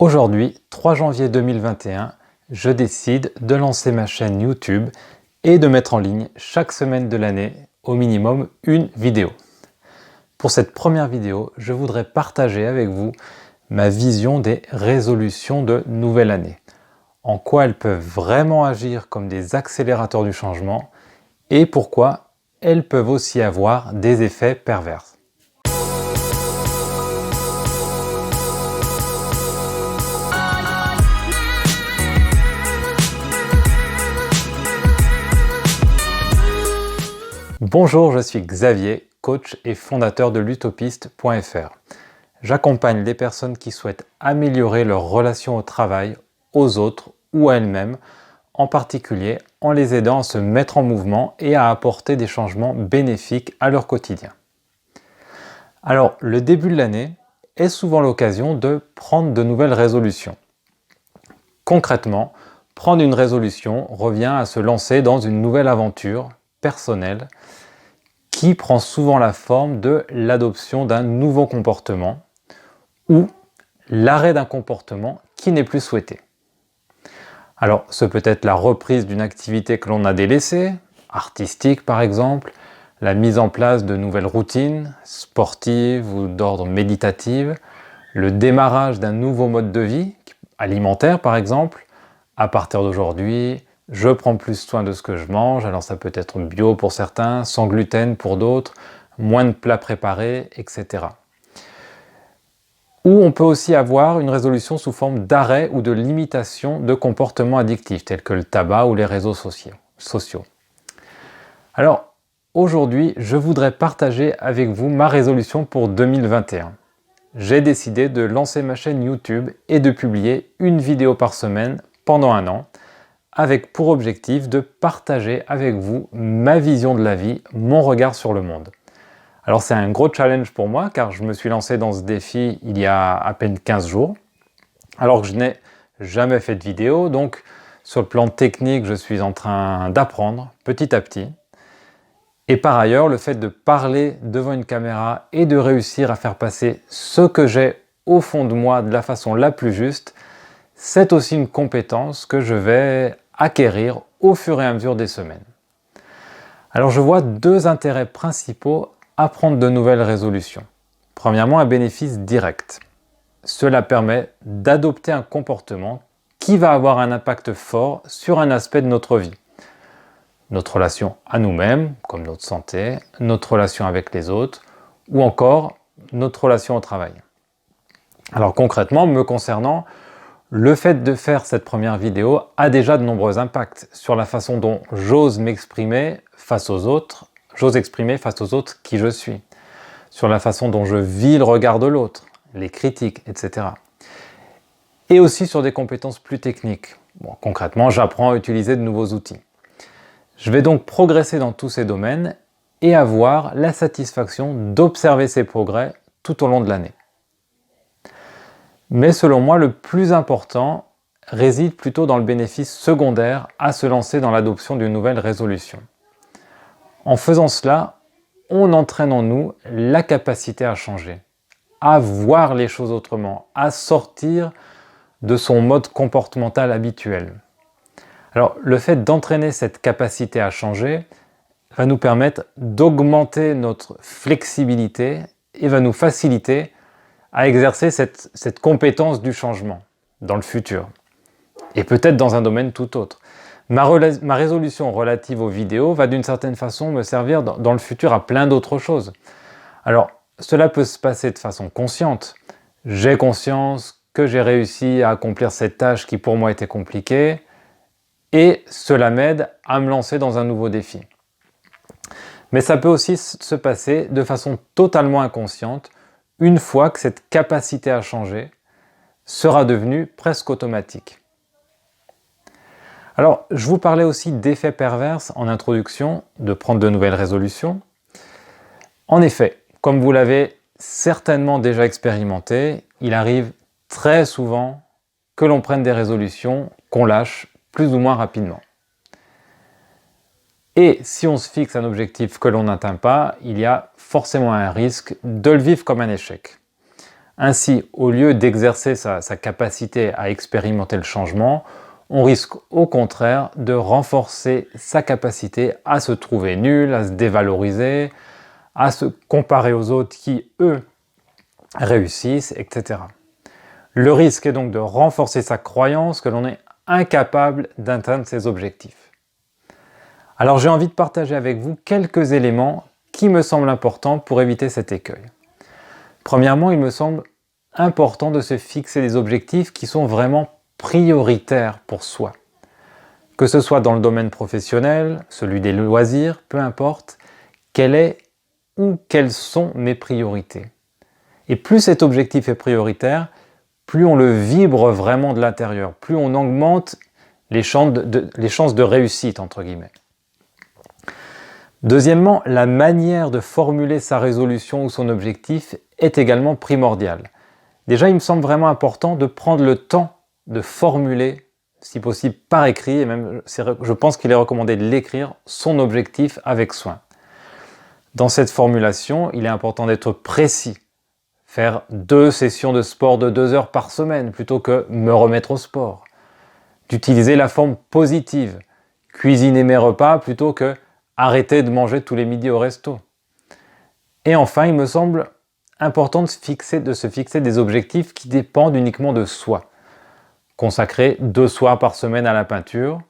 Aujourd'hui, 3 janvier 2021, je décide de lancer ma chaîne YouTube et de mettre en ligne chaque semaine de l'année au minimum une vidéo. Pour cette première vidéo, je voudrais partager avec vous ma vision des résolutions de nouvelle année, en quoi elles peuvent vraiment agir comme des accélérateurs du changement et pourquoi elles peuvent aussi avoir des effets pervers. Bonjour, je suis Xavier, coach et fondateur de l'utopiste.fr. J'accompagne les personnes qui souhaitent améliorer leur relation au travail, aux autres ou à elles-mêmes, en particulier en les aidant à se mettre en mouvement et à apporter des changements bénéfiques à leur quotidien. Alors, le début de l'année est souvent l'occasion de prendre de nouvelles résolutions. Concrètement, prendre une résolution revient à se lancer dans une nouvelle aventure personnelle qui prend souvent la forme de l'adoption d'un nouveau comportement ou l'arrêt d'un comportement qui n'est plus souhaité. Alors, ce peut être la reprise d'une activité que l'on a délaissée, artistique par exemple, la mise en place de nouvelles routines, sportives ou d'ordre méditatif, le démarrage d'un nouveau mode de vie, alimentaire par exemple. À partir d'aujourd'hui, je prends plus soin de ce que je mange, alors ça peut être bio pour certains, sans gluten pour d'autres, moins de plats préparés, etc. Ou on peut aussi avoir une résolution sous forme d'arrêt ou de limitation de comportements addictifs, tels que le tabac ou les réseaux sociaux. Alors, aujourd'hui, je voudrais partager avec vous ma résolution pour 2021. J'ai décidé de lancer ma chaîne YouTube et de publier une vidéo par semaine pendant un an, avec pour objectif de partager avec vous ma vision de la vie, mon regard sur le monde. Alors c'est un gros challenge pour moi car je me suis lancé dans ce défi il y a à peine 15 jours, alors que je n'ai jamais fait de vidéo, donc sur le plan technique je suis en train d'apprendre petit à petit. Et par ailleurs, le fait de parler devant une caméra et de réussir à faire passer ce que j'ai au fond de moi de la façon la plus juste, c'est aussi une compétence que je vais acquérir au fur et à mesure des semaines. Alors je vois deux intérêts principaux à prendre de nouvelles résolutions. Premièrement, un bénéfice direct. Cela permet d'adopter un comportement qui va avoir un impact fort sur un aspect de notre vie. Notre relation à nous-mêmes, comme notre santé, notre relation avec les autres, ou encore notre relation au travail. Alors concrètement, me concernant, le fait de faire cette première vidéo a déjà de nombreux impacts sur la façon dont j'ose exprimer face aux autres qui je suis, sur la façon dont je vis le regard de l'autre, les critiques, etc. Et aussi sur des compétences plus techniques. Bon, concrètement, j'apprends à utiliser de nouveaux outils. Je vais donc progresser dans tous ces domaines et avoir la satisfaction d'observer ces progrès tout au long de l'année. Mais selon moi, le plus important réside plutôt dans le bénéfice secondaire à se lancer dans l'adoption d'une nouvelle résolution. En faisant cela, on entraîne en nous la capacité à changer, à voir les choses autrement, à sortir de son mode comportemental habituel. Alors, le fait d'entraîner cette capacité à changer va nous permettre d'augmenter notre flexibilité et va nous faciliter à exercer cette compétence du changement dans le futur, et peut-être dans un domaine tout autre. Ma résolution relative aux vidéos va d'une certaine façon me servir dans le futur à plein d'autres choses. Alors, cela peut se passer de façon consciente. J'ai conscience que j'ai réussi à accomplir cette tâche qui pour moi était compliquée, et cela m'aide à me lancer dans un nouveau défi. Mais ça peut aussi se passer de façon totalement inconsciente, une fois que cette capacité à changer sera devenue presque automatique. Alors, je vous parlais aussi d'effets pervers en introduction, de prendre de nouvelles résolutions. En effet, comme vous l'avez certainement déjà expérimenté, il arrive très souvent que l'on prenne des résolutions qu'on lâche plus ou moins rapidement. Et si on se fixe un objectif que l'on n'atteint pas, il y a forcément un risque de le vivre comme un échec. Ainsi, au lieu d'exercer sa capacité à expérimenter le changement, on risque au contraire de renforcer sa capacité à se trouver nul, à se dévaloriser, à se comparer aux autres qui, eux, réussissent, etc. Le risque est donc de renforcer sa croyance que l'on est incapable d'atteindre ses objectifs. Alors j'ai envie de partager avec vous quelques éléments qui me semblent importants pour éviter cet écueil. Premièrement, il me semble important de se fixer des objectifs qui sont vraiment prioritaires pour soi. Que ce soit dans le domaine professionnel, celui des loisirs, peu importe, quelle est ou quelles sont mes priorités. Et plus cet objectif est prioritaire, plus on le vibre vraiment de l'intérieur, plus on augmente les chances de réussite, entre guillemets. Deuxièmement, la manière de formuler sa résolution ou son objectif est également primordiale. Déjà, il me semble vraiment important de prendre le temps de formuler, si possible par écrit, et même je pense qu'il est recommandé de l'écrire, son objectif avec soin. Dans cette formulation, il est important d'être précis. Faire 2 sessions de sport de 2 heures par semaine plutôt que me remettre au sport. D'utiliser la forme positive. Cuisiner mes repas plutôt que arrêter de manger tous les midis au resto. Et enfin, il me semble important de se fixer des objectifs qui dépendent uniquement de soi. Consacrer 2 soirs par semaine à la peinture,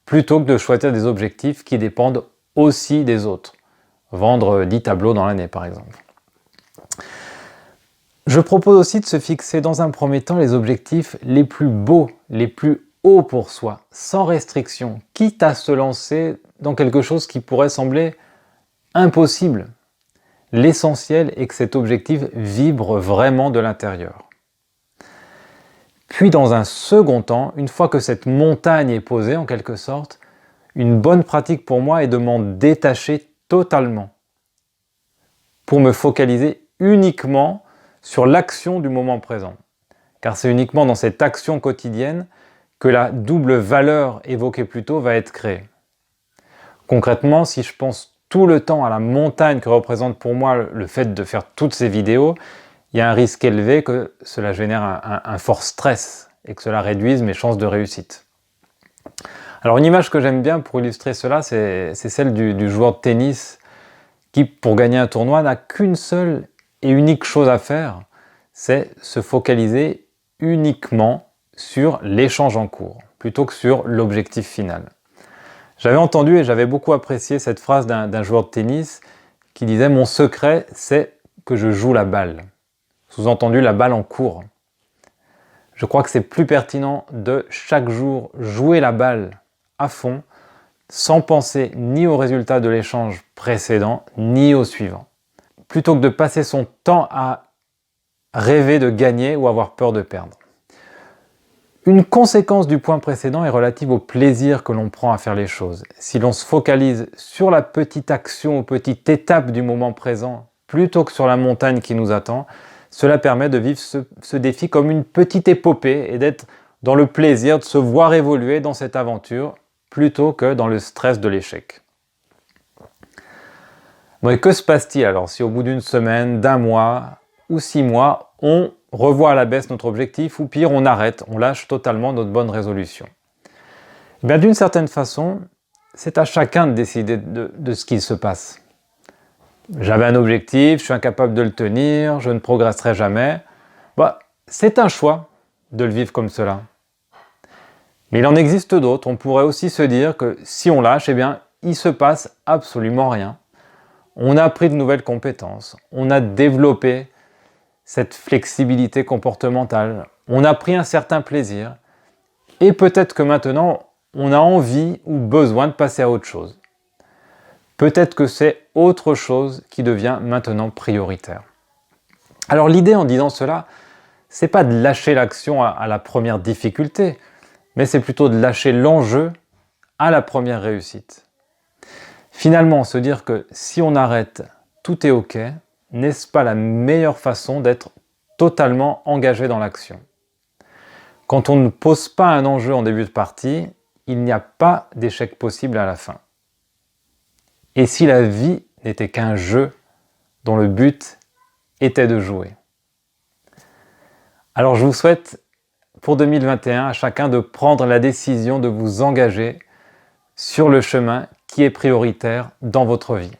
plutôt que de choisir des objectifs qui dépendent aussi des autres. Vendre 10 tableaux dans l'année, par exemple. Je propose aussi de se fixer dans un premier temps les objectifs les plus beaux, les plus hauts pour soi, sans restriction, quitte à se lancer dans quelque chose qui pourrait sembler impossible. L'essentiel est que cet objectif vibre vraiment de l'intérieur. Puis dans un second temps, une fois que cette montagne est posée en quelque sorte, une bonne pratique pour moi est de m'en détacher totalement pour me focaliser uniquement sur l'action du moment présent. Car c'est uniquement dans cette action quotidienne que la double valeur évoquée plus tôt va être créée. Concrètement, si je pense tout le temps à la montagne que représente pour moi le fait de faire toutes ces vidéos, il y a un risque élevé que cela génère un fort stress et que cela réduise mes chances de réussite. Alors une image que j'aime bien pour illustrer cela, c'est celle du joueur de tennis qui, pour gagner un tournoi, n'a qu'une seule et unique chose à faire, c'est se focaliser uniquement sur l'échange en cours, plutôt que sur l'objectif final. J'avais entendu et j'avais beaucoup apprécié cette phrase d'un joueur de tennis qui disait « Mon secret, c'est que je joue la balle ». Sous-entendu, la balle en cours. Je crois que c'est plus pertinent de chaque jour jouer la balle à fond, sans penser ni au résultat de l'échange précédent, ni au suivant. Plutôt que de passer son temps à rêver de gagner ou avoir peur de perdre. Une conséquence du point précédent est relative au plaisir que l'on prend à faire les choses. Si l'on se focalise sur la petite action ou petite étape du moment présent, plutôt que sur la montagne qui nous attend, cela permet de vivre ce défi comme une petite épopée et d'être dans le plaisir de se voir évoluer dans cette aventure, plutôt que dans le stress de l'échec. Bon, et que se passe-t-il alors si au bout d'une semaine, d'un mois ou 6 mois, on revoit à la baisse notre objectif ou pire, on arrête, on lâche totalement notre bonne résolution? Eh bien, d'une certaine façon, c'est à chacun de décider de ce qu'il se passe. J'avais un objectif, je suis incapable de le tenir, je ne progresserai jamais. C'est un choix de le vivre comme cela. Mais il en existe d'autres. On pourrait aussi se dire que si on lâche, eh bien, il ne se passe absolument rien. On a appris de nouvelles compétences, on a développé cette flexibilité comportementale, on a pris un certain plaisir, et peut-être que maintenant, on a envie ou besoin de passer à autre chose. Peut-être que c'est autre chose qui devient maintenant prioritaire. Alors l'idée en disant cela, c'est pas de lâcher l'action à la première difficulté, mais c'est plutôt de lâcher l'enjeu à la première réussite. Finalement, se dire que si on arrête, tout est OK, n'est-ce pas la meilleure façon d'être totalement engagé dans l'action? Quand on ne pose pas un enjeu en début de partie, il n'y a pas d'échec possible à la fin. Et si la vie n'était qu'un jeu dont le but était de jouer? Alors je vous souhaite pour 2021 à chacun de prendre la décision de vous engager sur le chemin qui est prioritaire dans votre vie.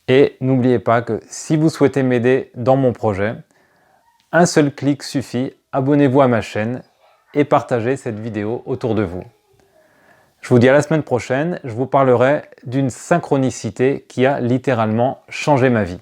Et n'oubliez pas que si vous souhaitez m'aider dans mon projet, un seul clic suffit, abonnez-vous à ma chaîne et partagez cette vidéo autour de vous. Je vous dis à la semaine prochaine, je vous parlerai d'une synchronicité qui a littéralement changé ma vie.